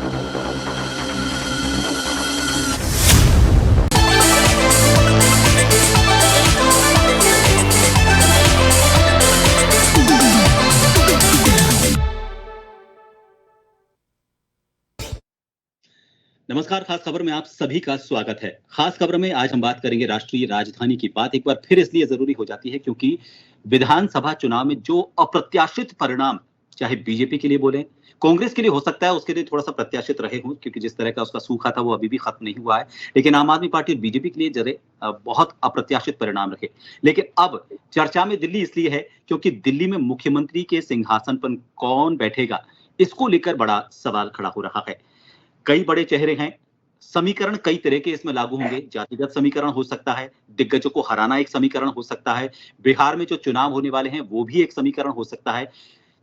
नमस्कार, खास खबर में आप सभी का स्वागत है। खास खबर में आज हम बात करेंगे राष्ट्रीय राजधानी की। बात एक बार फिर इसलिए जरूरी हो जाती है क्योंकि विधानसभा चुनाव में जो अप्रत्याशित परिणाम, चाहे बीजेपी के लिए बोले, कांग्रेस के लिए हो सकता है उसके लिए थोड़ा सा प्रत्याशित रहे हों, क्योंकि जिस तरह का उसका सूखा था वो अभी भी खत्म नहीं हुआ है। लेकिन आम आदमी पार्टी और बीजेपी के लिए जरे बहुत अप्रत्याशित परिणाम रहे। लेकिन अब चर्चा में दिल्ली इसलिए है क्योंकि दिल्ली में मुख्यमंत्री के सिंहासन पर कौन बैठेगा, इसको लेकर बड़ा सवाल खड़ा हो रहा है। कई बड़े चेहरे हैं, समीकरण कई तरह के इसमें लागू होंगे। जातिगत समीकरण हो सकता है, दिग्गजों को हराना एक समीकरण हो सकता है, बिहार में जो चुनाव होने वाले हैं वो भी एक समीकरण हो सकता है।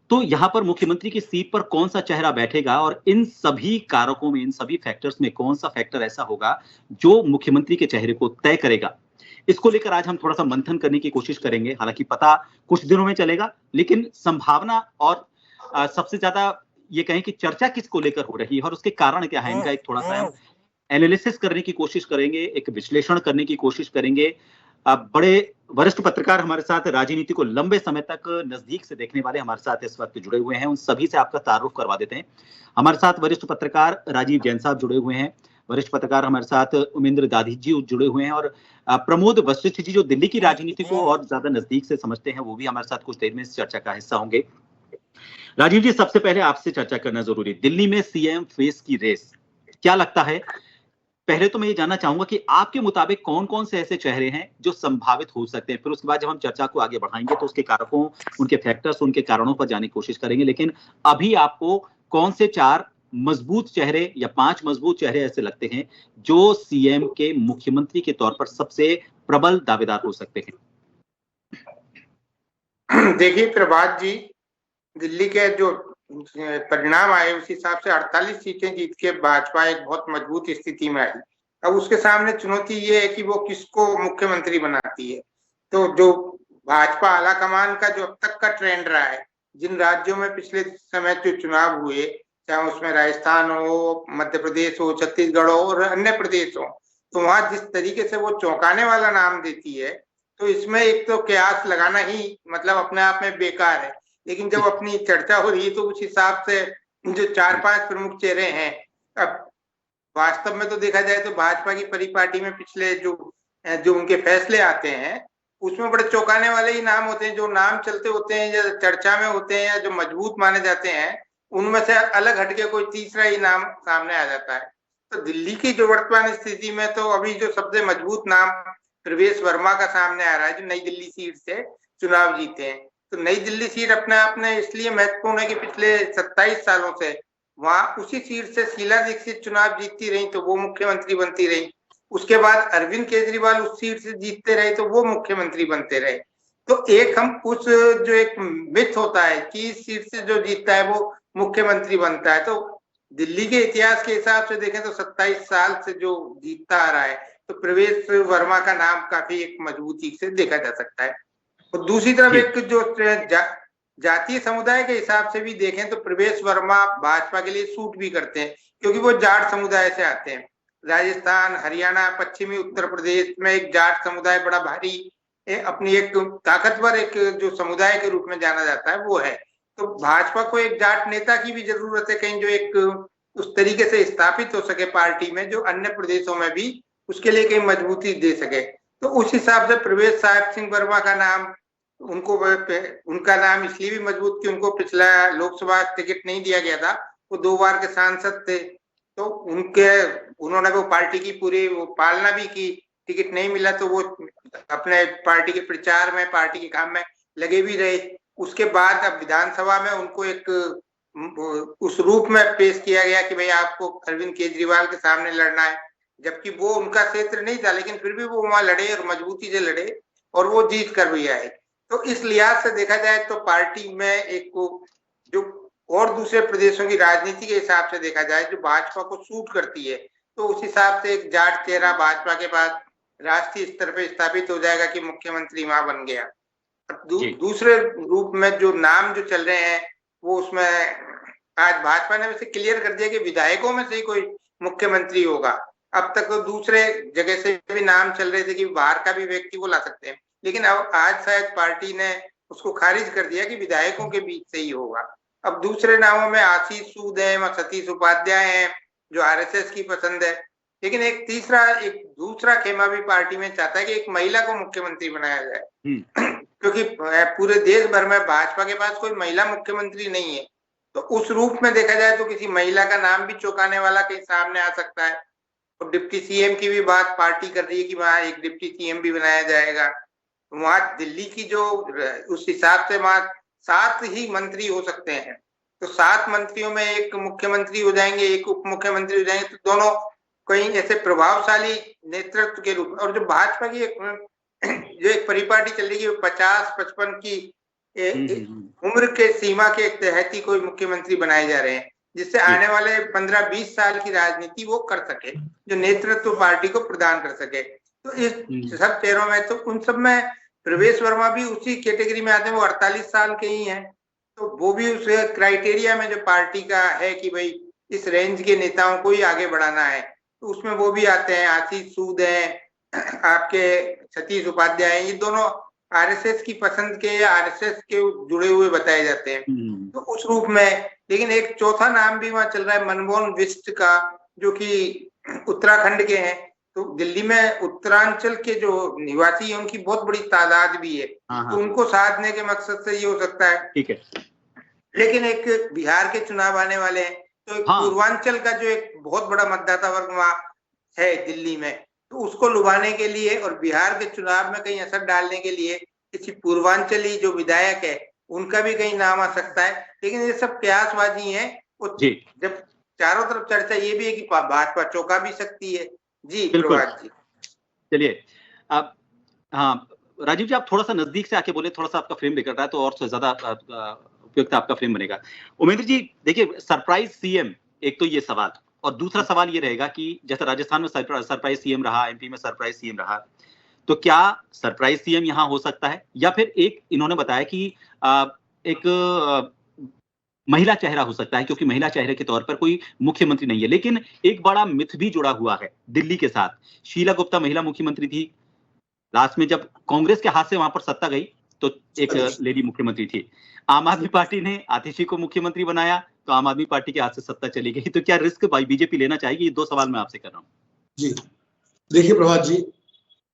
तो यहाँ पर मुख्यमंत्री की सीट पर कौन सा चेहरा बैठेगा और इन सभी कारकों में, इन सभी फैक्टर्स में कौन सा फैक्टर ऐसा होगा जो मुख्यमंत्री के चेहरे को तय करेगा, इसको लेकर आज हम थोड़ा सा मंथन करने की कोशिश करेंगे। हालांकि पता कुछ दिनों में चलेगा, लेकिन संभावना और सबसे ज्यादा ये कहें कि चर्चा किसको लेकर हो रही है और उसके कारण क्या है, इनका एक थोड़ा सा हम एनालिसिस करने की कोशिश करेंगे, एक विश्लेषण करने की कोशिश करेंगे। बड़े वरिष्ठ पत्रकार हमारे साथ, राजनीति को लंबे समय तक नजदीक से देखने वाले हमारे साथ इस वक्त जुड़े हुए हैं। उन सभी से आपका तारुफ करवा देते हैं। हमारे साथ वरिष्ठ पत्रकार राजीव जैन साहब जुड़े हुए हैं, वरिष्ठ पत्रकार हमारे साथ उमेंद्र दाधी जी जुड़े हुए हैं, और प्रमोद वशिष्ठ जी जो दिल्ली की राजनीति को और ज्यादा नजदीक से समझते हैं, वो भी हमारे साथ कुछ देर में इस चर्चा का हिस्सा होंगे। राजीव जी, सबसे पहले आपसे चर्चा करना जरूरी, दिल्ली में सीएम फेस की रेस क्या लगता है? पहले तो मैं ये जानना चाहूंगा कि आपके मुताबिक कौन कौन से ऐसे चेहरे हैं जो संभावित हो सकते हैं। फिर उसके बाद जब हम चर्चा को आगे बढ़ाएंगे तो उसके कारकों, उनके फैक्टर्स, उनके कारणों पर जाने की कोशिश करेंगे। लेकिन अभी आपको कौन से 4 मजबूत चेहरे या 5 मजबूत चेहरे ऐसे लगते हैं जो सीएम के, मुख्यमंत्री के तौर पर सबसे प्रबल दावेदार हो सकते हैं? देखिए प्रभात जी, दिल्ली के जो परिणाम आए उस हिसाब से 48 सीटें जीत के भाजपा एक बहुत मजबूत स्थिति में आई। अब उसके सामने चुनौती ये है कि वो किसको मुख्यमंत्री बनाती है। तो जो भाजपा आलाकमान का जो अब तक का ट्रेंड रहा है, जिन राज्यों में पिछले समय जो चुनाव हुए, चाहे उसमें राजस्थान हो, मध्य प्रदेश हो, छत्तीसगढ़ हो और अन्य प्रदेश हो, तो वहां जिस तरीके से वो चौंकाने वाला नाम देती है, तो इसमें एक तो कयास लगाना ही मतलब अपने आप में बेकार है। लेकिन जब अपनी चर्चा हो रही है तो उस हिसाब से जो 4-5 प्रमुख चेहरे हैं, अब वास्तव में तो देखा जाए तो भाजपा की परिपाटी में पिछले जो उनके फैसले आते हैं उसमें बड़े चौंकाने वाले ही नाम होते हैं, जो नाम चलते होते हैं या चर्चा में होते हैं या जो मजबूत माने जाते हैं, उनमें से अलग हटके कोई तीसरा ही नाम सामने आ जाता है। तो दिल्ली की जो वर्तमान स्थिति में तो अभी जो सबसे मजबूत नाम प्रवेश वर्मा का सामने आ रहा है, जो नई दिल्ली सीट से चुनाव जीते हैं। तो नई दिल्ली सीट अपने आप में इसलिए महत्वपूर्ण है कि पिछले 27 सालों से वहां उसी सीट से शीला दीक्षित चुनाव जीतती रही तो वो मुख्यमंत्री बनती रही। उसके बाद अरविंद केजरीवाल उस सीट से जीतते रहे तो वो मुख्यमंत्री बनते रहे। तो एक हम उस जो एक मिथ होता है कि इस सीट से जो जीतता है वो मुख्यमंत्री बनता है, तो दिल्ली के इतिहास के हिसाब से देखें तो 27 साल से जो जीतता आ रहा है, तो प्रवेश वर्मा का नाम काफी एक मजबूती से देखा जा सकता है। और दूसरी तरफ एक जो जातीय समुदाय के हिसाब से भी देखें तो प्रवेश वर्मा भाजपा के लिए सूट भी करते हैं, क्योंकि वो जाट समुदाय से आते हैं। राजस्थान, हरियाणा, पश्चिमी उत्तर प्रदेश में एक जाट समुदाय बड़ा भारी अपनी एक ताकतवर एक जो समुदाय के रूप में जाना जाता है वो है। तो भाजपा को एक जाट नेता की भी जरूरत है कहीं, जो एक उस तरीके से स्थापित हो सके पार्टी में, जो अन्य प्रदेशों में भी उसके लिए कहीं मजबूती दे सके। तो उस हिसाब से प्रवेश साहिब सिंह वर्मा का नाम, उनका नाम इसलिए भी मजबूत कि उनको पिछला लोकसभा टिकट नहीं दिया गया था, वो 2 बार के सांसद थे, तो उन्होंने वो पार्टी की पूरी वो पालना भी की। टिकट नहीं मिला तो वो अपने पार्टी के प्रचार में, पार्टी के काम में लगे भी रहे। उसके बाद अब विधानसभा में उनको एक उस रूप में पेश किया गया कि भाई आपको अरविंद केजरीवाल के सामने लड़ना है, जबकि वो उनका क्षेत्र नहीं था, लेकिन फिर भी वो वहां लड़े और मजबूती से लड़े और वो जीत कर भी आए। तो इस लिहाज से देखा जाए तो पार्टी में एक जो और दूसरे प्रदेशों की राजनीति के हिसाब से देखा जाए जो भाजपा को सूट करती है, तो उस हिसाब से एक जाट चेहरा भाजपा के पास राष्ट्रीय स्तर पे स्थापित हो जाएगा कि मुख्यमंत्री वहां बन गया। दूसरे रूप में जो नाम जो चल रहे हैं वो उसमें आज भाजपा ने वैसे क्लियर कर दिया कि विधायकों में से ही कोई मुख्यमंत्री होगा। अब तक तो दूसरे जगह से भी नाम चल रहे थे कि बाहर का भी व्यक्ति को ला सकते हैं, लेकिन अब आज शायद पार्टी ने उसको खारिज कर दिया कि विधायकों के बीच से ही होगा। अब दूसरे नामों में आशीष सूद है, सतीश उपाध्याय हैं, जो आरएसएस की पसंद है। लेकिन एक दूसरा खेमा भी पार्टी में चाहता है कि एक महिला को मुख्यमंत्री बनाया जाए क्योंकि पूरे देश भर में भाजपा के पास कोई महिला मुख्यमंत्री नहीं है। तो उस रूप में देखा जाए तो किसी महिला का नाम भी चौंकाने वाला कहीं सामने आ सकता है। और डिप्टी सीएम की भी बात पार्टी कर रही है कि वहां एक डिप्टी सीएम भी बनाया जाएगा। वहां दिल्ली की जो उस हिसाब से वहां 7 ही मंत्री हो सकते हैं, तो 7 मंत्रियों में एक मुख्यमंत्री हो जाएंगे, एक उप मुख्यमंत्री हो जाएंगे, तो दोनों कहीं ऐसे प्रभावशाली नेतृत्व के रूप। और जो भाजपा की एक परिपाटी चल रही है 50-55 की उम्र के सीमा के तहत ही कोई मुख्यमंत्री बनाए जा रहे हैं, जिससे आने वाले 15-20 साल की राजनीति वो कर सके, जो नेतृत्व पार्टी को प्रदान कर सके। तो इस सब चेहरों में, तो उन सब में प्रवेश वर्मा भी उसी कैटेगरी में आते हैं। वो 48 साल के ही हैं, तो वो भी उस क्राइटेरिया में जो पार्टी का है कि भाई इस रेंज के नेताओं को ही आगे बढ़ाना है, तो उसमें वो भी आते हैं। आशीष सूद हैं, आपके सतीश उपाध्याय, ये दोनों आरएसएस की पसंद के या आरएसएस के जुड़े हुए बताए जाते हैं, तो उस रूप में। लेकिन एक चौथा नाम भी वहां चल रहा है मनमोहन बिष्ट का, जो कि उत्तराखंड के हैं। तो दिल्ली में उत्तरांचल के जो निवासी हैं उनकी बहुत बड़ी तादाद भी है, तो उनको साधने के मकसद से ये हो सकता है। ठीक है। लेकिन एक बिहार के चुनाव आने वाले हैं, तो एक पूर्वांचल का जो एक बहुत बड़ा मतदाता वर्ग वहां है दिल्ली में, तो उसको लुभाने के लिए और बिहार के चुनाव में कहीं असर डालने के लिए किसी पूर्वांचली जो विधायक है उनका भी कहीं नाम आ सकता है। लेकिन ये सब कयासबाजी है। जब चारों तरफ चर्चा ये भी है कि भाजपा चौंका भी सकती है। जी प्रभात जी, चलिए अब हाँ राजीव जी, आप थोड़ा सा नजदीक से आके बोले, थोड़ा सा आपका फ्रेम बिगड़ रहा है तो और ज्यादा उपयुक्त आपका फ्रेम बनेगा। उमेंद्र जी देखिए, सरप्राइज सीएम, एक तो ये सवाल, और दूसरा सवाल ये रहेगा कि जैसे राजस्थान में सरप्राइज सीएम रहा, एमपी में सरप्राइज सीएम रहा, तो क्या सरप्राइज सीएम यहां हो सकता है, या फिर एक इन्होंने बताया कि एक महिला चेहरा हो सकता है, क्योंकि महिला चेहरे के तौर पर कोई मुख्यमंत्री नहीं है। लेकिन एक बड़ा मिथ भी जुड़ा हुआ है दिल्ली के साथ। शीला गुप्ता महिला मुख्यमंत्री थी, लास्ट में जब कांग्रेस के हाथ से वहां पर सत्ता गई तो एक लेडी मुख्यमंत्री थी। आम आदमी पार्टी ने आतिशी को मुख्यमंत्री बनाया तो आम आदमी पार्टी के हाथ से सत्ता चली गई। तो क्या रिस्क बीजेपी लेना चाहेगी? ये 2 सवाल मैं आपसे कर रहा हूँ। जी देखिए प्रभात जी,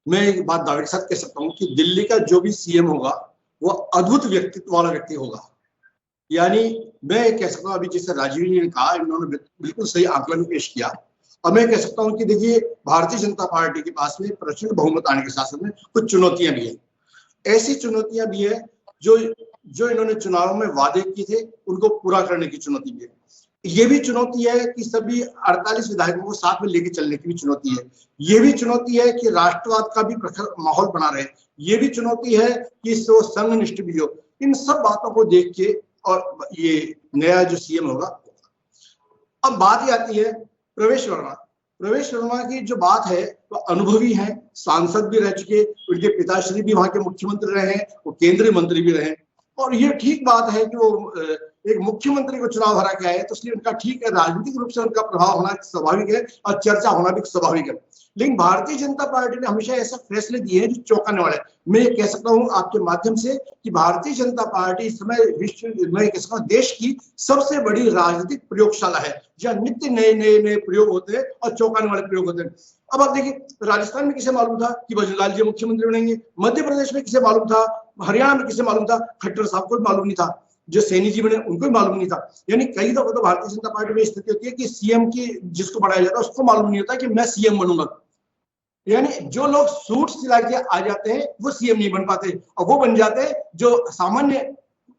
मैं एक बात दावे के साथ कह सकता हूँ कि दिल्ली का जो भी सीएम होगा वो अद्भुत व्यक्तित्व वाला व्यक्ति होगा। यानी मैं कह सकता हूँ, अभी जैसे राजीव जी ने कहा, इन्होंने बिल्कुल सही आंकलन पेश किया। और मैं कह सकता हूँ कि देखिए, भारतीय जनता पार्टी के पास में प्रचंड बहुमत आने के साथ में कुछ चुनौतियां भी है। ऐसी चुनौतियां भी है जो इन्होंने चुनाव में वादे किए थे उनको पूरा करने की चुनौती भी है। ये भी चुनौती है कि सभी 48 विधायकों को साथ में लेके चलने की भी चुनौती है। ये भी चुनौती है कि राष्ट्रवाद का भी प्रखर माहौल बना रहे। ये भी चुनौती है कि संघनिष्ठ भी हो। इन सब बातों को देख के और ये नया जो सीएम होगा। अब बात ही आती है प्रवेश वर्मा। प्रवेश वर्मा की जो बात है वो अनुभवी है, सांसद भी रह चुके, उनके पिताश्री भी वहां के मुख्यमंत्री रहे हैं, वो केंद्रीय मंत्री भी रहे। और ये ठीक बात है कि वो एक मुख्यमंत्री को चुनाव हरा के आए, तो इसलिए उनका ठीक है, राजनीतिक रूप से उनका प्रभाव होना स्वाभाविक है और चर्चा होना भी स्वाभाविक है। लेकिन भारतीय जनता पार्टी ने हमेशा ऐसा फैसले दिए हैं जो चौंकाने वाले हैं। मैं ये कह सकता हूं आपके माध्यम से कि भारतीय जनता पार्टी इस समय विश्व में कह सकता हूं देश की सबसे बड़ी राजनीतिक प्रयोगशाला है, जहां नित्य नए प्रयोग होते हैं और चौंकाने वाले प्रयोग होते हैं। अब आप देखिए, राजस्थान में किसे मालूम था कि भजनलाल जी मुख्यमंत्री बनेंगे? मध्य प्रदेश में किसे मालूम था? हरियाणा में किसे मालूम था? खट्टर साहब को भी मालूम नहीं था। जो सैनी जी बने उनको भी मालूम नहीं था। यानी कई दफा तो भारतीय जनता पार्टी में स्थिति होती है कि सीएम की जिसको बनाया जाता है उसको मालूम नहीं होता कि मैं सीएम बनूंगा। यानी जो लोग सूट सिला के आ जाते हैं वो सीएम नहीं बन पाते, और वो बन जाते हैं जो सामान्य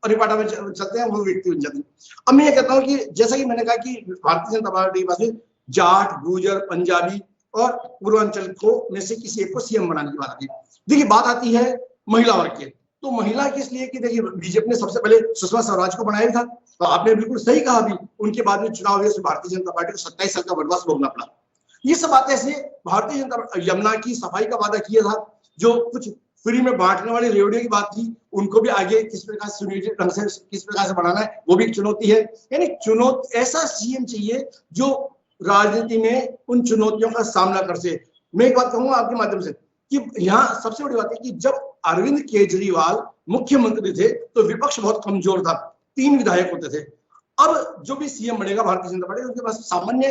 परिपाटा में चलते हैं, वो व्यक्ति बन जाते हैं। अब मैं ये कहता हूँ कि जैसा कि मैंने कहा कि भारतीय जनता पार्टी के पास जाट, गुर्जर, पंजाबी और पूर्वांचल को में से किसी एक को सीएम बनाने की बात आती है। देखिए, बात आती है महिला वर्ग की। तो महिला किस लिए कि देखिए, बीजेपी ने सबसे पहले सुषमा स्वराज को बनाया था, तो आपने बिल्कुल सही कहा। भी उनके बाद में चुनाव हुए, भारतीय जनता पार्टी को 27 साल का वनवास भोगना पड़ा। ये सब बातें ऐसे, भारतीय जनता यमुना की सफाई का वादा किया था, जो कुछ फ्री में बांटने वाली रेवड़ियों की बात थी, उनको भी आगे किस प्रकार से सुनियोजित ढंग से किस प्रकार से बढ़ाना है, वो भी एक चुनौती है। यानी चुनौती, ऐसा सीएम चाहिए जो राजनीति में उन चुनौतियों का सामना कर सके। मैं एक बात कहूंगा आपके माध्यम से कि यहाँ सबसे बड़ी बात है कि जब अरविंद केजरीवाल मुख्यमंत्री थे तो विपक्ष बहुत कमजोर था, 3 विधायक होते थे। अब जो भी सीएम बनेगा भारतीय जनता पार्टी, उनके पास सामान्य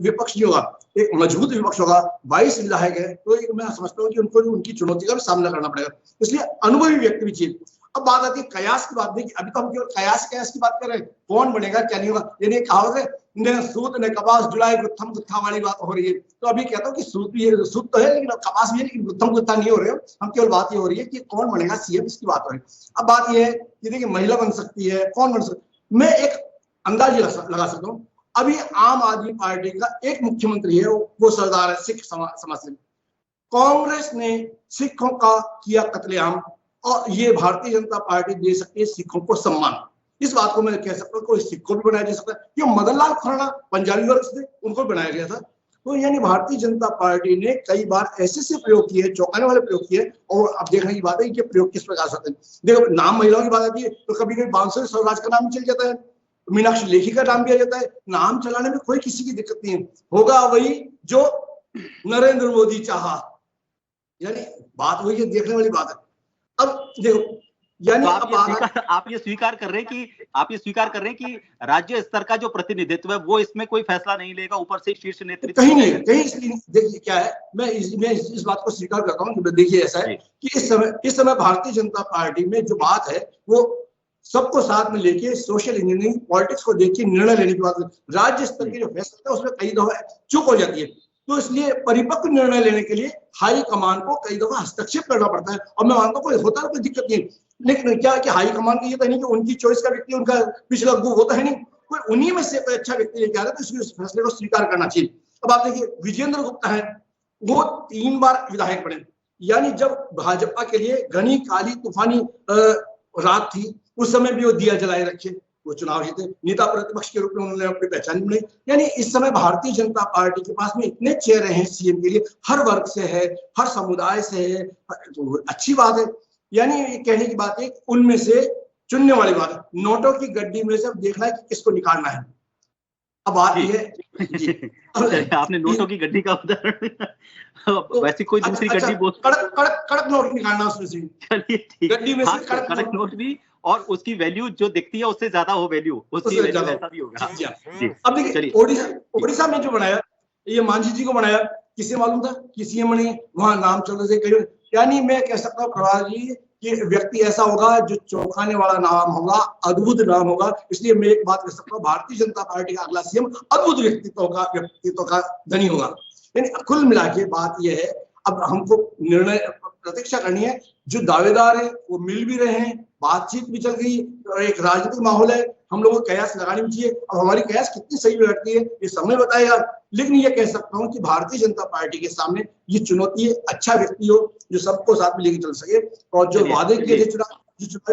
विपक्ष नहीं होगा, एक मजबूत विपक्ष होगा। 22 विधायक है, तो मैं समझता हूँ कि उनको उनकी चुनौती का भी सामना करना पड़ेगा, इसलिए अनुभवी व्यक्ति भी चाहिए। अब बात आती है कयास की बात, देखिए अभी तो हम केवल कयास की बात कर रहे हैं, कौन बनेगा क्या नहीं होगा। यानी कहावत है न सूत न कपास जुलाई गुत्थम गुत्था वाली बात हो रही है। तो अभी कहता हूँ कि सूत तो है, लेकिन कपास भी है, लेकिन गुत्थम गुत्था नहीं हो रहे हो। हम केवल बात ये हो रही है कि कौन बनेगा सीएम, इसकी बात हो रही है। अब बात ये है कि देखिए महिला बन सकती है, कौन बन सकती है। मैं एक अंदाज लगा सकता हूँ, अभी आम आदमी पार्टी का एक मुख्यमंत्री है, वो सरदार है सिख समाज से। कांग्रेस ने सिखों का किया कत्लेआम, और ये भारतीय जनता पार्टी दे सकती है सिखों को सम्मान। इस बात को मैं कह सकता हूँ, कोई सिख को भी बनाया जा सकता है। क्यों, मदन लाल खुराना पंजाबी वर्ग से थे, उनको बनाया गया था। तो यानी भारतीय जनता पार्टी ने कई बार ऐसे प्रयोग किए, चौंकाने वाले प्रयोग किए। और अब देखने की बात है कि प्रयोग किस प्रकार से होते हैं। देखो, नाम महिलाओं की बात आती है तो कभी कभी बांसुरी स्वराज का नाम चल जाता है, मीनाक्षी लेखी का नाम भी आ जाता है। नाम चलाने में कोई किसी की दिक्कत नहीं है, होगा वही जो नरेंद्र मोदी चाहा। यानी बात वही है, देखने वाली बात है। अब देखो, यानी तो आप ये स्वीकार कर रहे हैं कि राज्य स्तर का जो प्रतिनिधित्व है वो इसमें कोई फैसला नहीं लेगा, ऊपर से शीर्ष नेतृत्व कहीं नहीं है, कहीं। देखिए क्या है, मैं इस बात को स्वीकार करता हूँ। देखिए ऐसा है कि इस समय भारतीय जनता पार्टी में जो बात है वो सबको साथ में लेके सोशल इंजीनियरिंग पॉलिटिक्स को देख के निर्णय लेने की बात है। राज्य स्तर के जो फैसला है उसमें कई दफा चूक हो जाती है, तो इसलिए परिपक्व निर्णय लेने के लिए हाई कमान को कई दफा हस्तक्षेप करना पड़ता है। और मैं मानता हूँ कोई होता है, कोई दिक्कत नहीं, लेकिन क्या कि हाई कमान की ये तो नहीं कि उनकी चॉइस का व्यक्ति उनका पिछला गुरु होता है नहीं, कोई उन्हीं में से कोई अच्छा व्यक्ति लेके आ रहा है तो इस फैसले को स्वीकार करना चाहिए। अब आप देखिए, विजेंद्र गुप्ता है, वो 3 बार विधायक बने। यानी जब भाजपा के लिए घनी काली तूफानी रात थी, उस समय भी वो दिया जलाए रखे, वो चुनाव जीते। नेता प्रतिपक्ष के रूप में उन्होंने अपनी पहचान बनाई। यानी इस समय भारतीय जनता पार्टी के पास में इतने चेहरे हैं सीएम के लिए, हर वर्ग से है, हर समुदाय से है, तो अच्छी बात है। यानी ये कहने की बात है, उनमें से चुनने वाली बात है। नोटों की गड्डी में से अब देखना है कि किसको निकालना है। अब बात ये है आपने नोटों की गड्डी का उदाहरण, वैसे कोई दूसरी गड्डी बोल, कड़क नोट निकालना उसमें से। चलिए ठीक, गड्डी में से कड़क नोट भी, और उसकी वैल्यू जो दिखती है उससे ज्यादा हो वैल्यू, उसकी वैल्यू ऐसा भी होगा। अब देखिए, ओडिशा में जो बनाया, ये मांझी जी को बनाया, किसे मालूम था कि सीएम ने वहां नाम चलने से कहीं। यानी मैं कह सकता हूँ प्रभात जी, कि व्यक्ति ऐसा होगा जो चौंकाने वाला नाम होगा, अद्भुत नाम होगा। इसलिए मैं एक बात कह सकता हूँ, भारतीय जनता पार्टी का अगला सीएम अद्भुत व्यक्तित्व का धनी होगा। यानी कुल मिला के बात यह है, अब हमको निर्णय प्रतीक्षा करनी है। जो दावेदार है वो मिल भी रहे हैं, बातचीत भी चल गई, और एक राजनीतिक माहौल है, हम लोगों को कयास लगानी भी चाहिए। अब हमारी कयास कितनी सही बैठती है ये समय बताएगा, लेकिन ये कह सकता हूँ कि भारतीय जनता पार्टी के सामने ये चुनौती है, अच्छा व्यक्ति हो जो सबको साथ में लेके चल सके, और जो वादे किए थे चुनावी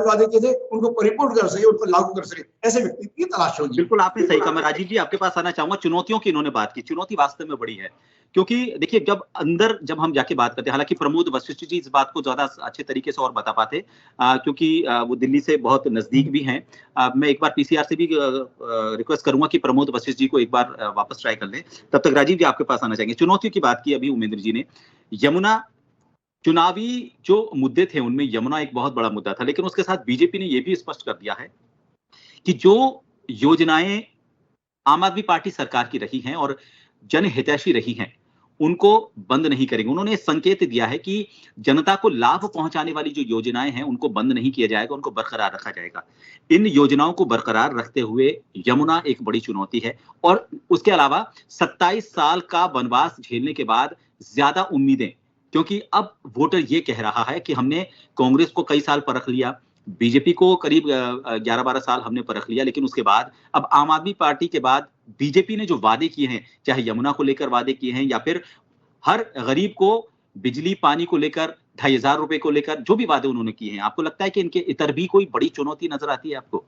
वादे किए थे उनको परिपूर्ण कर सके, उनको लागू कर सके, ऐसे व्यक्ति की तलाश होगी। बिल्कुल आपने सही कहा। मैं राजीव जी आपके पास आना चाहूंगा। चुनौतियों की इन्होंने बात की, चुनौती वास्तव में बड़ी है, क्योंकि देखिए जब हम जाके बात करते हैं, हालांकि प्रमोद वशिष्ठ जी इस बात को ज्यादा अच्छे तरीके से और बता पाते, क्योंकि वो दिल्ली से बहुत नजदीक भी हैं। मैं एक बार पीसीआर से भी रिक्वेस्ट करूंगा कि प्रमोद वशिष्ठ जी को एक बार वापस ट्राई कर लें। तब तक राजीव जी आपके पास आना चाहेंगे। चुनौतियों की बात की अभी उमेंद्र जी ने, यमुना चुनावी जो मुद्दे थे उनमें यमुना एक बहुत बड़ा मुद्दा था, लेकिन उसके साथ बीजेपी ने यह भी स्पष्ट कर दिया है कि जो योजनाएं आम आदमी पार्टी सरकार की रही हैं और जनहितैषी रही हैं उनको बंद नहीं करेंगे। उन्होंने संकेत दिया है कि जनता को लाभ पहुंचाने वाली जो योजनाएं हैं उनको बंद नहीं किया जाएगा, उनको बरकरार रखा जाएगा। इन योजनाओं को बरकरार रखते हुए यमुना एक बड़ी चुनौती है, और उसके अलावा 27 साल का वनवास झेलने के बाद ज्यादा उम्मीदें, क्योंकि अब वोटर ये कह रहा है कि हमने कांग्रेस को कई साल परख लिया, बीजेपी को करीब 11-12 साल हमने परख लिया, लेकिन उसके बाद अब आम आदमी पार्टी के बाद बीजेपी ने जो वादे किए हैं, चाहे यमुना को लेकर वादे किए हैं या फिर हर गरीब को बिजली पानी को लेकर 2500 रुपए को लेकर जो भी वादे उन्होंने किए हैं, आपको लगता है कि इनके इतर भी कोई बड़ी चुनौती नजर आती है आपको?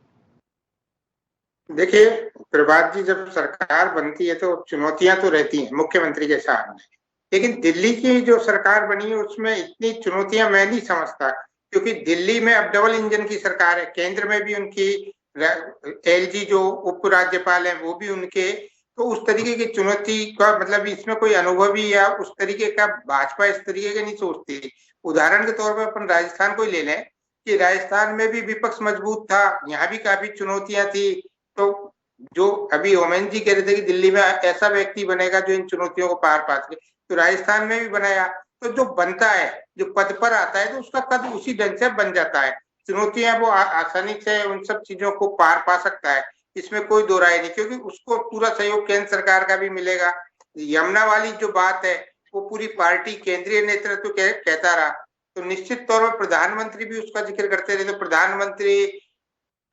देखिए प्रभात जी, जब सरकार बनती है तो चुनौतियां तो रहती हैं मुख्यमंत्री के सामने, लेकिन दिल्ली की जो सरकार बनी है उसमें इतनी चुनौतियां मैं नहीं समझता, क्योंकि दिल्ली में अब डबल इंजन की सरकार है, केंद्र में भी उनकी, एलजी जो उपराज्यपाल है वो भी उनके, तो उस तरीके की चुनौती का मतलब इसमें कोई अनुभवी या उस तरीके का भाजपा इस तरीके के नहीं सोचती। उदाहरण के तौर पर अपन राजस्थान को ही ले लें कि राजस्थान में भी विपक्ष मजबूत था, यहाँ भी काफी चुनौतियां थी। तो जो अभी ओमन जी कह रहे थे कि दिल्ली में ऐसा व्यक्ति बनेगा जो इन चुनौतियों को पार पा सके, तो राजस्थान में भी बनाया। तो जो बनता है, जो पद पर आता है, तो उसका कद उसी ढंग से बन जाता है। चुनौतियां वो आसानी से उन सब चीजों को पार पा सकता है, इसमें कोई दो राय नहीं, क्योंकि उसको पूरा सहयोग केंद्र सरकार का भी मिलेगा। यमुना वाली जो बात है वो पूरी पार्टी केंद्रीय नेतृत्व कहता रहा, तो निश्चित तौर पर प्रधानमंत्री भी उसका जिक्र करते रहे। तो प्रधानमंत्री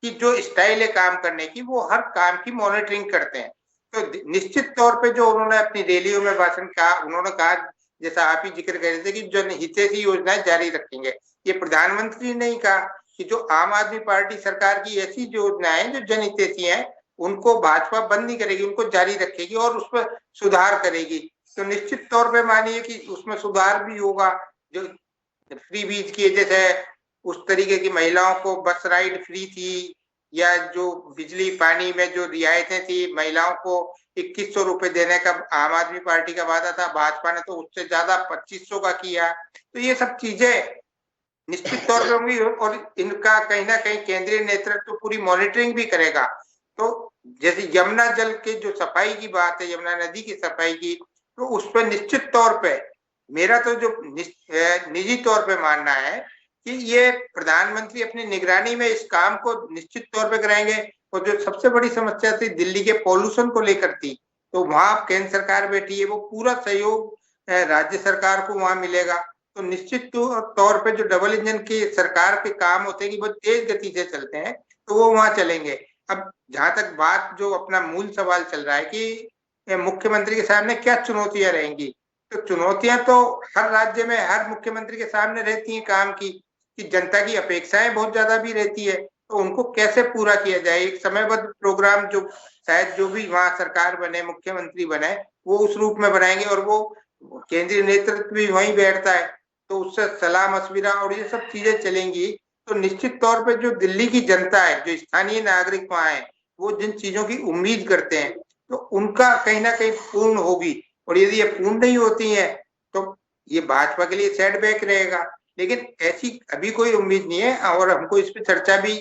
की जो स्टाइल है काम करने की, वो हर काम की मॉनिटरिंग करते हैं। तो निश्चित तौर पे जो उन्होंने अपनी रैलियों में भाषण कहा, उन्होंने कहा, जैसा आप ही जिक्र कर रहे थे कि जनहितैषी योजनाएं जारी रखेंगे, ये प्रधानमंत्री ने ही कहा कि जो आम आदमी पार्टी सरकार की ऐसी योजनाएं जो जनहितैषी हैं उनको भाजपा बंद नहीं करेगी, उनको जारी रखेगी और उस पर सुधार करेगी। तो निश्चित तौर पे मानिए कि उसमें सुधार भी होगा। जो फ्री बीज की, जैसे उस तरीके की महिलाओं को बस राइड फ्री थी, या जो बिजली पानी में जो रियायतें थी महिलाओं को 2100 रुपए देने का आम आदमी पार्टी का वादा था, भाजपा ने तो उससे ज्यादा 2500 का किया। तो ये सब चीजें निश्चित तौर पर होंगी और इनका कहीं ना कहीं केंद्रीय नेतृत्व पूरी मॉनिटरिंग भी करेगा। तो जैसे यमुना जल के जो सफाई की बात है, यमुना नदी की सफाई की, तो उस पर निश्चित तौर पे मेरा तो जो निजी तौर पे मानना है कि ये प्रधानमंत्री अपनी निगरानी में इस काम को निश्चित तौर पे कराएंगे। और जो सबसे बड़ी समस्या थी दिल्ली के पॉल्यूशन को लेकर थी, तो वहां केंद्र सरकार बैठी है, वो पूरा सहयोग राज्य सरकार को वहां मिलेगा। तो निश्चित तौर पे जो डबल इंजन की सरकार के काम होते हैं कि वो तेज गति से चलते हैं, तो वो वहां चलेंगे। अब जहां तक बात जो अपना मूल सवाल चल रहा है कि मुख्यमंत्री के सामने क्या चुनौतियां रहेंगी, तो चुनौतियां तो हर राज्य में हर मुख्यमंत्री के सामने रहती हैं काम की, कि जनता की अपेक्षाएं बहुत ज्यादा भी रहती है, तो उनको कैसे पूरा किया जाए। एक समयबद्ध प्रोग्राम जो शायद जो भी वहां सरकार बने, मुख्यमंत्री बने, वो उस रूप में बनाएंगे और वो केंद्रीय नेतृत्व भी वहीं बैठता है, तो उससे सलाह मशविरा और ये सब चीजें चलेंगी। तो निश्चित तौर पे जो दिल्ली की जनता है, जो स्थानीय नागरिक वहां है, वो जिन चीजों की उम्मीद करते हैं तो उनका कहीं ना कहीं पूर्ण होगी। और यदि ये पूर्ण नहीं होती है तो ये भाजपा के लिए सेटबैक रहेगा। लेकिन ऐसी अभी कोई उम्मीद नहीं है और हमको इस पे चर्चा भी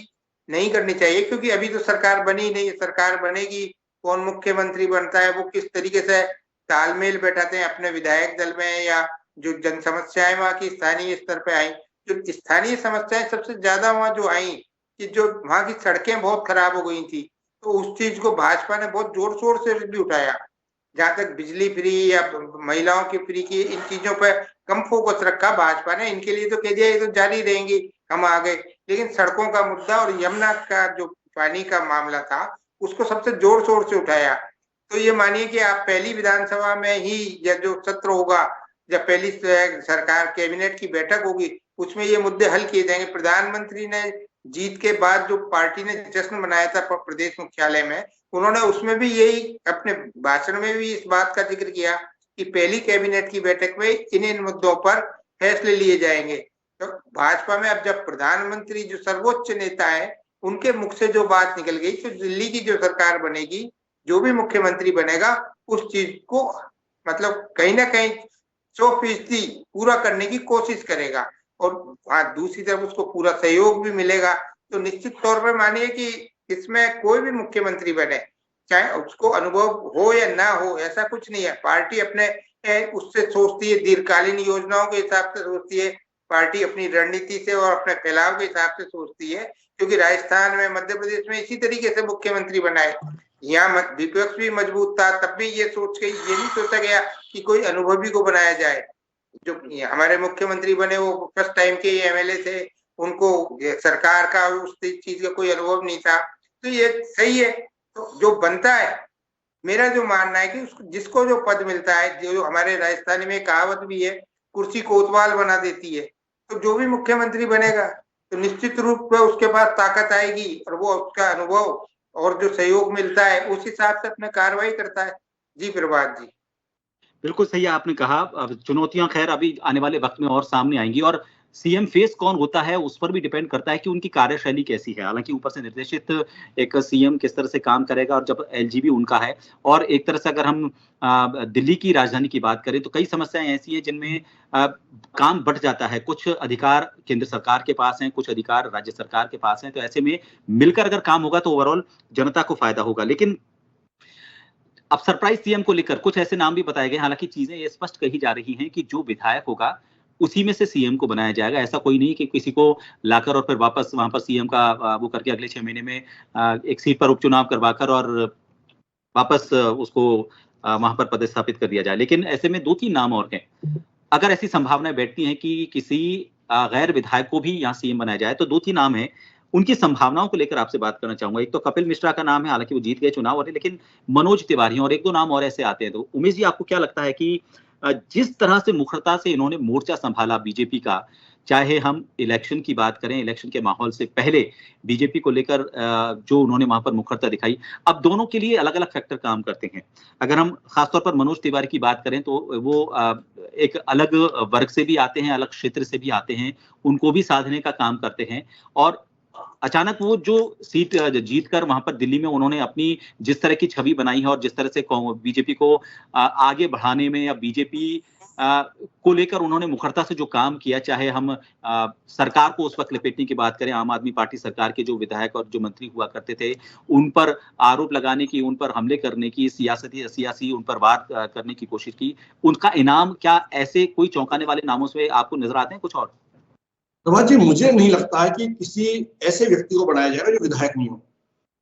नहीं करनी चाहिए, क्योंकि अभी तो सरकार बनी नहीं है। सरकार बनेगी, कौन मुख्यमंत्री बनता है, वो किस तरीके से तालमेल बैठाते हैं अपने विधायक दल में, या जो जन समस्याएं वहां की स्थानीय स्तर पे आई, जो स्थानीय समस्याएं सबसे ज्यादा वहां जो आई कि जो वहां की सड़कें बहुत खराब हो गई थी, तो उस चीज को भाजपा ने बहुत जोर शोर से भी उठाया। जहां तक बिजली फ्री या महिलाओं की फ्री की, इन चीजों पर कम फोकस रखा भाजपा ने, इनके लिए तो कह दिया ये तो जारी रहेंगी, हम आ गए। लेकिन सड़कों का मुद्दा और यमुना का जो पानी का मामला था उसको सबसे जोर शोर से उठाया। तो ये मानिए कि आप पहली विधानसभा में ही, या जो सत्र होगा, जब पहली सरकार कैबिनेट की बैठक होगी, उसमें ये मुद्दे हल किए जाएंगे। प्रधानमंत्री ने जीत के बाद जो पार्टी ने जश्न मनाया था प्रदेश मुख्यालय में, उन्होंने उसमें भी यही अपने भाषण में भी इस बात का जिक्र किया कि पहली कैबिनेट की बैठक में इन मुद्दों पर फैसले लिए जाएंगे। तो भाजपा में अब जब प्रधानमंत्री जो सर्वोच्च नेता है उनके मुख से जो बात निकल गई, तो दिल्ली की जो सरकार बनेगी, जो भी मुख्यमंत्री बनेगा, उस चीज को मतलब कहीं ना कहीं 100% पूरा करने की कोशिश करेगा और दूसरी तरफ उसको पूरा सहयोग भी मिलेगा। तो निश्चित तौर पर मानिए कि इसमें कोई भी मुख्यमंत्री बने, चाहे उसको अनुभव हो या ना हो, ऐसा कुछ नहीं है। पार्टी अपने उससे सोचती है, दीर्घकालीन योजनाओं के हिसाब से सोचती है, पार्टी अपनी रणनीति से और अपने फैलाव के हिसाब से सोचती है। क्योंकि राजस्थान में, मध्य प्रदेश में इसी तरीके से मुख्यमंत्री बनाए, यहाँ विपक्ष भी मजबूत था, तब भी ये सोच के ये नहीं सोचा गया कि कोई अनुभवी को बनाया जाए। जो हमारे मुख्यमंत्री बने वो फर्स्ट टाइम के एमएलए थे, उनको सरकार का उस चीज का कोई अनुभव नहीं था। तो ये सही है। तो जो बनता है, मेरा जो मानना है कि उसको जिसको जो पद मिलता है, जो हमारे राजस्थान में कहावत भी है, कुर्सी कोतवाल बना देती है। तो जो भी मुख्यमंत्री बनेगा तो निश्चित रूप में उसके पास ताकत आएगी और वो उसका अनुभव और जो सहयोग मिलता है उस हिसाब से अपने कार्रवाई करता है। जी प्रभात जी। बिल्कुल सही आपने कहा। अब चुनौतियां खैर अभी आने वाले वक्त में और सामने आएंगी और सीएम फेस कौन होता है उस पर भी डिपेंड करता है कि उनकी कार्यशैली कैसी है। हालांकि ऊपर से निर्देशित एक सीएम किस तरह से काम करेगा, और जब एलजीबी उनका है, और एक तरह से अगर हम दिल्ली की राजधानी की बात करें तो कई समस्याएं ऐसी हैं जिनमें काम बढ़ जाता है। कुछ अधिकार केंद्र सरकार के पास हैं, कुछ अधिकार राज्य सरकार के पास हैं, तो ऐसे में मिलकर अगर काम होगा तो ओवरऑल जनता को फायदा होगा। लेकिन अब सरप्राइज सीएम को लेकर कुछ ऐसे नाम भी बताए गए। हालांकि चीजें ये स्पष्ट कही जा रही हैं कि जो विधायक होगा उसी में से सीएम को बनाया जाएगा। ऐसा कोई नहीं कि किसी को लाकर और फिर वापस वहां पर सीएम का वो करके अगले 6 महीने में एक सीट पर उपचुनाव करवाकर और वापस उसको वहां पर पदस्थापित कर दिया जाए। लेकिन ऐसे में 2-3 नाम और हैं। अगर ऐसी संभावनाएं बैठती हैं कि किसी गैर विधायक को भी यहाँ सीएम बनाया जाए, तो 2-3 नाम है, उनकी संभावनाओं को लेकर आपसे बात करना चाहूंगा। एक तो कपिल मिश्रा का नाम है, हालांकि वो जीत गए चुनाव, और लेकिन मनोज तिवारी और 1-2 नाम और ऐसे आते हैं। तो उमेश जी, आपको क्या लगता है कि जिस तरह से मुखरता से इन्होंने मोर्चा संभाला बीजेपी का, चाहे हम इलेक्शन की बात करें, इलेक्शन के माहौल से पहले बीजेपी को लेकर जो उन्होंने वहां पर मुखरता दिखाई, अब दोनों के लिए अलग अलग फैक्टर काम करते हैं। अगर हम खासतौर पर मनोज तिवारी की बात करें तो वो एक अलग वर्ग से भी आते हैं, अलग क्षेत्र से भी आते हैं, उनको भी साधने का काम करते हैं, और अचानक वो जो सीट जीत कर वहां पर दिल्ली में उन्होंने अपनी जिस तरह की छवि बनाई है और जिस तरह से बीजेपी को आगे बढ़ाने में या बीजेपी को लेकर उन्होंने मुखरता से जो काम किया, चाहे हम सरकार को उस वक्त लपेटने की बात करें, आम आदमी पार्टी सरकार के जो विधायक और जो मंत्री हुआ करते थे उन पर आरोप लगाने की, उन पर हमले करने की, सियासी उन पर वार करने की कोशिश की, उनका इनाम क्या ऐसे कोई चौंकाने वाले नामों से आपको नजर आते हैं कुछ और? प्रभात जी, मुझे नहीं लगता है कि किसी ऐसे व्यक्ति को बनाया जाएगा जो विधायक नहीं हो,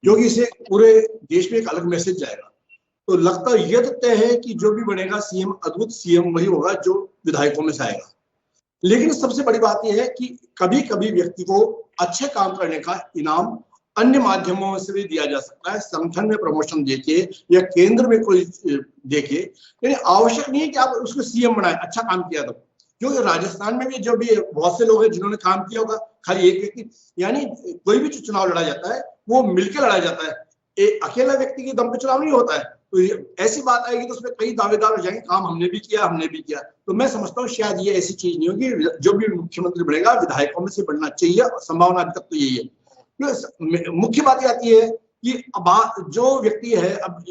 क्योंकि इससे पूरे देश में एक अलग मैसेज जाएगा। तो लगता यह तो तय है कि जो भी बनेगा सीएम, अद्भुत सीएम वही होगा जो विधायकों में से आएगा। लेकिन सबसे बड़ी बात यह है कि कभी कभी व्यक्ति को अच्छे काम करने का इनाम अन्य माध्यमों से भी दिया जा सकता है, संगठन में प्रमोशन देके या केंद्र में कोई देके। यानी आवश्यक नहीं है कि आप उसको सीएम बनाए, अच्छा काम किया तो। क्योंकि राजस्थान में भी जो भी बहुत से लोग हैं जिन्होंने काम किया होगा, खाली एक व्यक्ति, यानी कोई भी चुनाव लड़ा जाता है वो मिलकर लड़ा जाता है, एक अकेला व्यक्ति के दम पे चुनाव नहीं होता है। तो ऐसी बात आएगी तो उसमें कई दावेदार हो जाएंगे, काम हमने भी किया। तो मैं समझता हूँ शायद ये ऐसी चीज नहीं होगी, जो भी मुख्यमंत्री बनेगा विधायकों में से बनना चाहिए, और संभावना अभी तक तो यही है। मुख्य बात ये आती है कि अब जो व्यक्ति है अब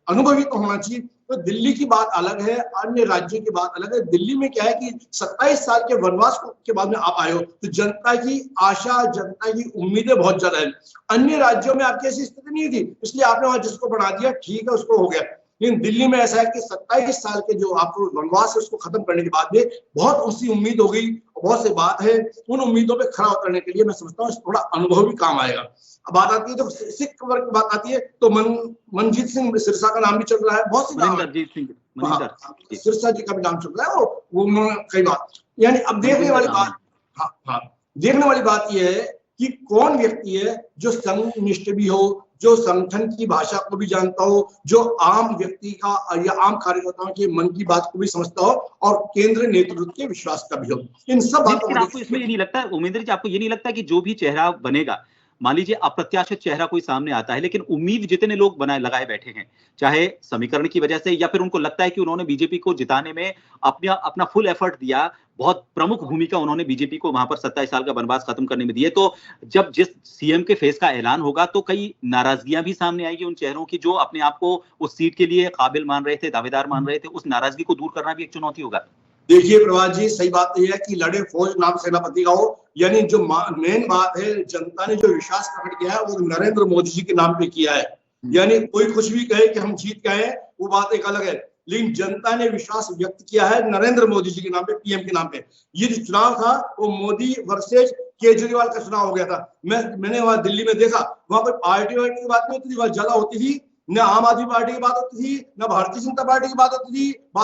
अनुभवी तो होना चाहिए। तो दिल्ली की बात अलग है, अन्य राज्यों की बात अलग है। दिल्ली में क्या है कि 27 साल के वनवास के बाद में आप आए हो, तो जनता की आशा, जनता की उम्मीदें बहुत ज्यादा है। अन्य राज्यों में आपकी ऐसी स्थिति नहीं थी, इसलिए आपने वहां जिसको बढ़ा दिया, ठीक है, उसको हो गया। लेकिन दिल्ली में ऐसा है कि 27 साल के जो आपको वनवास है उसको खत्म करने के बाद में बहुत उसकी उम्मीद हो गई, बहुत सी बात है। उन उम्मीदों पे खरा उतरने के लिए मैं समझता हूँ थोड़ा अनुभव भी काम आएगा। अब बात आती है तो सिख वर्ग की बात आती है तो मनजीत सिंह सिरसा का नाम भी चल रहा है, बहुत सी सिरसा जी का भी नाम चल रहा है, वो कई बात। यानी अब देखने वाली बात, देखने वाली बात यह है कि कौन व्यक्ति है जो संघनिष्ठ भी हो, जो संगठन की भाषा को भी जानता हो, जो आम व्यक्ति का या आम कार्यकर्ताओं के मन की बात को भी समझता हो, और केंद्र नेतृत्व के विश्वास का भी हो। इन सब बातों आपको इसमें ये नहीं लगता उमेंद्र जी, आपको ये नहीं लगता कि जो भी चेहरा बनेगा, मान लीजिए अप्रत्याशित चेहरा कोई सामने आता है, लेकिन उम्मीद जितने लोग लगाए बैठे हैं, चाहे समीकरण की वजह से या फिर उनको लगता है कि उन्होंने बीजेपी को जिताने में अपना फुल एफर्ट दिया, बहुत प्रमुख भूमिका उन्होंने बीजेपी को वहां पर 27 साल का वनवास खत्म करने में दी है, तो जब जिस सीएम के फेस का ऐलान होगा तो कई नाराजगियां भी सामने आएगी उन चेहरों की जो अपने आप को उस सीट के लिए काबिल मान रहे थे, दावेदार मान रहे थे। उस नाराजगी को दूर करना भी एक चुनौती होगा। देखिए प्रभात जी, सही बात यह है कि लड़े फौज नाम सेनापति का हो, यानी जो मेन बात है, जनता ने जो विश्वास प्रकट किया है वो नरेंद्र मोदी जी के नाम पे किया है। यानी कोई कुछ भी कहे कि हम जीत गए हैं, वो बात एक अलग है, लेकिन जनता ने विश्वास व्यक्त किया है नरेंद्र मोदी जी के नाम पे, पीएम के नाम पे। ये जो चुनाव था वो मोदी वर्सेज केजरीवाल का चुनाव हो गया था। मैंने वहां दिल्ली में देखा, वहां पर पार्टी की बात नहीं होती थी, वहां जगह होती थी, न आम आदमी पार्टी की बात होती थी, न भारतीय जनता पार्टी की बात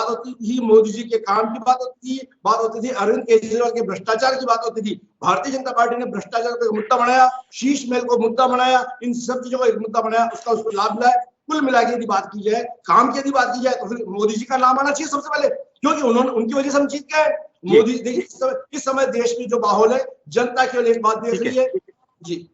होती थी मोदी जी के काम की बात होती थी अरविंद केजरीवाल के भ्रष्टाचार की बात होती थी। भारतीय जनता पार्टी ने भ्रष्टाचार को मुद्दा बनाया, शीश महल को मुद्दा बनाया, इन सब चीजों को एक मुद्दा बनाया, उसको लाभ मिला है। कुल मिला के यदि बात की जाए, काम की यदि बात की जाए, तो फिर मोदी जी का नाम आना चाहिए सबसे पहले, क्योंकि उनकी वजह से हम जीत गए। मोदी, देखिए इस समय देश में जो माहौल है, जनता केवल एक बात देख रही है जी।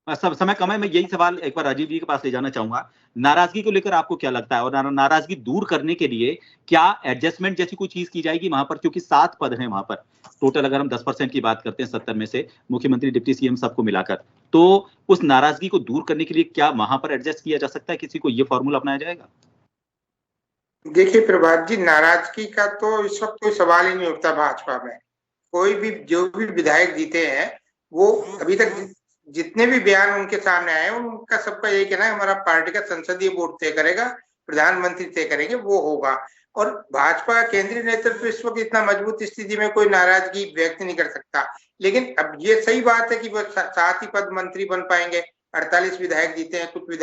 सब समय कम है, मैं यही सवाल एक बार राजीव जी के पास ले जाना चाहूंगा। नाराजगी को लेकर आपको क्या लगता है, और नाराजगी दूर करने के लिए क्या एडजस्टमेंट जैसी कोई चीज की जाएगी वहां पर, क्योंकि 7 पद हैं वहां पर टोटल, अगर हम 10% की बात करते हैं 70 में से, मुख्यमंत्री, डिप्टी सीएम सबको मिलाकर, तो उस नाराजगी को दूर करने के लिए क्या वहां पर एडजस्ट किया जा सकता है, किसी को ये फॉर्मूला अपनाया जाएगा? देखिए प्रभात जी, नाराजगी का तो इस वक्त कोई सवाल ही नहीं उठता भाजपा में। कोई भी जो भी विधायक जीते हैं, वो अभी तक जितने भी बयान उनके सामने आए, उनका सबका यही कहना है हमारा पार्टी का संसदीय बोर्ड तय करेगा, प्रधानमंत्री तय करेंगे, वो होगा। और भाजपा केंद्रीय नेतृत्व इस वक्त इतना मजबूत स्थिति में कोई नाराजगी व्यक्त नहीं कर सकता। लेकिन अब ये सही बात है कि वो 7 ही पद मंत्री बन पाएंगे। 48 विधायक जीते हैं, कुछ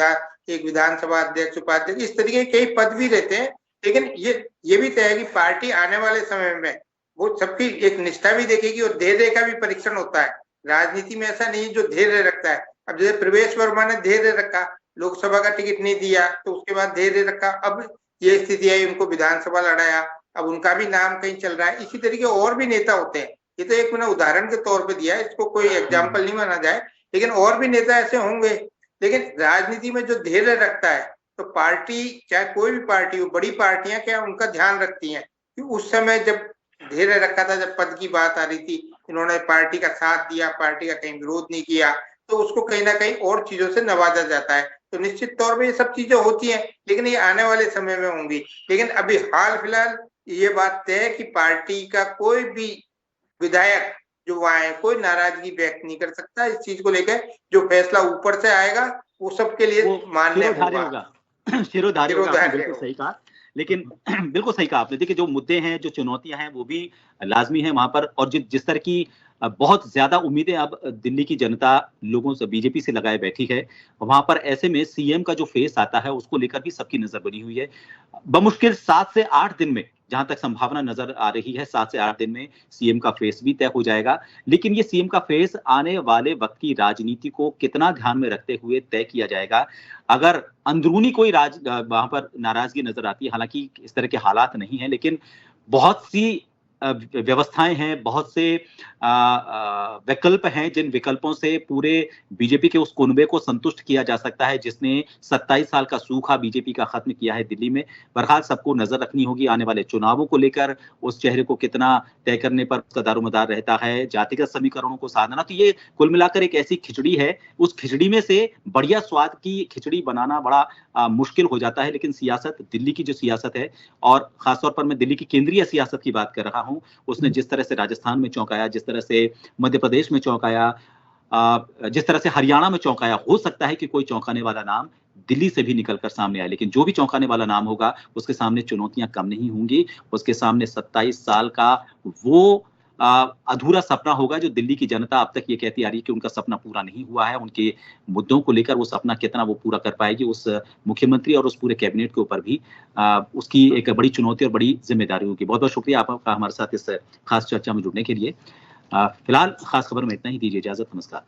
एक विधानसभा अध्यक्ष, उपाध्यक्ष, इस तरीके के कई पद भी रहते हैं। लेकिन ये भी तय है कि पार्टी आने वाले समय में वो सबकी एक निष्ठा भी देखेगी, और धैर्य का भी परीक्षण होता है। राजनीति में ऐसा नहीं जो धैर्य रखता है। अब जैसे प्रवेश वर्मा ने धैर्य रखा, लोकसभा का टिकट नहीं दिया, तो उसके बाद धैर्य रखा, अब ये स्थिति आई, उनको विधानसभा लड़ाया, अब उनका भी नाम कहीं चल रहा है। इसी तरीके और भी नेता होते हैं। ये तो एक मैंने उदाहरण के तौर पर दिया है, इसको कोई एग्जाम्पल नहीं माना जाए, लेकिन और भी नेता ऐसे होंगे। लेकिन राजनीति में जो धैर्य रखता है, तो पार्टी, चाहे कोई भी पार्टी हो, बड़ी पार्टियां क्या उनका ध्यान रखती हैं कि उस समय जब धैर्य रखा था, जब पद की बात आ रही थी, इन्होंने पार्टी का साथ दिया, पार्टी का कहीं विरोध नहीं किया, तो उसको कहीं ना कहीं और चीजों से नवाजा जाता है। तो निश्चित तौर पे ये सब चीजें होती हैं, लेकिन ये आने वाले समय में होंगी। लेकिन अभी हाल फिलहाल ये बात तय है कि पार्टी का कोई भी विधायक जो वहां है, कोई नाराजगी व्यक्त नहीं कर सकता इस चीज को लेकर। जो फैसला ऊपर से आएगा वो सबके लिए मान्य होगा, शिरोधार्य होगा। आपने बिल्कुल सही कहा, लेकिन बिल्कुल सही कहा आपने। देखिए, जो मुद्दे हैं, जो चुनौतियां हैं, वो भी लाजमी है वहां पर, और जिस तरह की बहुत ज्यादा उम्मीदें अब दिल्ली की जनता लोगों से, बीजेपी से लगाए बैठी है, वहां पर ऐसे में सीएम का जो फेस आता है उसको लेकर भी सबकी नजर बनी हुई है। बमुश्किल 7 से 8 दिन में, जहां तक संभावना नजर आ रही है, 7 से 8 दिन में सीएम का फेस भी तय हो जाएगा। लेकिन ये सीएम का फेस आने वाले वक्त की राजनीति को कितना ध्यान में रखते हुए तय किया जाएगा। अगर अंदरूनी कोई वहां पर नाराजगी नजर आती है, हालांकि इस तरह के हालात नहीं है, लेकिन बहुत सी व्यवस्थाएं हैं, बहुत से विकल्प हैं, जिन विकल्पों से पूरे बीजेपी के उस कुनबे को संतुष्ट किया जा सकता है, जिसने 27 साल का सूखा बीजेपी का खत्म किया है दिल्ली में। बहरहाल सबको नजर रखनी होगी आने वाले चुनावों को लेकर, उस चेहरे को कितना तय करने पर उसका दारोमदार रहता है, जातिगत समीकरणों को साधना। तो ये कुल मिलाकर एक ऐसी खिचड़ी है, उस खिचड़ी में से बढ़िया स्वाद की खिचड़ी बनाना बड़ा मुश्किल हो जाता है। लेकिन सियासत, दिल्ली की जो सियासत है, और खासतौर पर मैं दिल्ली की केंद्रीय सियासत की बात कर रहा हूं, उसने जिस तरह से राजस्थान में चौंकाया, जिस तरह से मध्य प्रदेश में चौंकाया, जिस तरह से हरियाणा में चौंकाया, हो सकता है कि कोई चौंकाने वाला नाम दिल्ली से भी निकलकर सामने आए। लेकिन जो भी चौंकाने वाला नाम होगा, उसके सामने चुनौतियां कम नहीं होंगी। उसके सामने 27 साल का वो अधूरा सपना होगा जो दिल्ली की जनता अब तक ये कहती आ रही है कि उनका सपना पूरा नहीं हुआ है। उनके मुद्दों को लेकर वो सपना कितना वो पूरा कर पाएगी, उस मुख्यमंत्री और उस पूरे कैबिनेट के ऊपर भी उसकी एक बड़ी चुनौती और बड़ी जिम्मेदारी होगी। बहुत बहुत शुक्रिया आपका हमारे साथ इस खास चर्चा में जुड़ने के लिए। फिलहाल खास खबर में इतना ही, दीजिए इजाजत, नमस्कार।